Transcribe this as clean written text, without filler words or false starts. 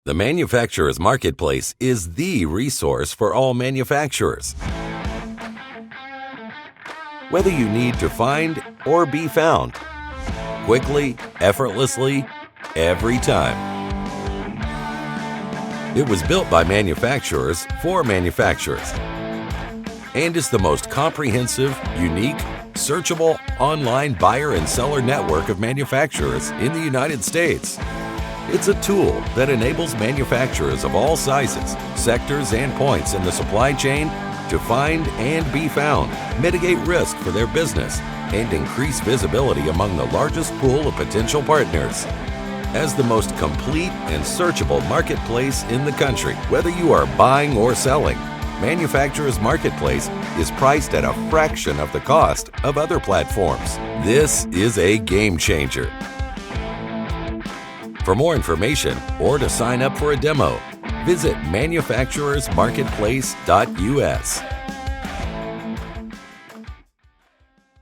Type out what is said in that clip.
The Manufacturer's Marketplace is the resource for all manufacturers. Whether you need to find or be found, quickly, effortlessly, every time. It was built by manufacturers for manufacturers and is the most comprehensive, unique, searchable online buyer and seller network of manufacturers in the United States. It's a tool that enables manufacturers of all sizes, sectors, and points in the supply chain to find and be found, mitigate risk for their business, and increase visibility among the largest pool of potential partners. As the most complete and searchable marketplace in the country, whether you are buying or selling, Manufacturer's Marketplace is priced at a fraction of the cost of other platforms. This is a game changer. For more information or to sign up for a demo, visit manufacturersmarketplace.us.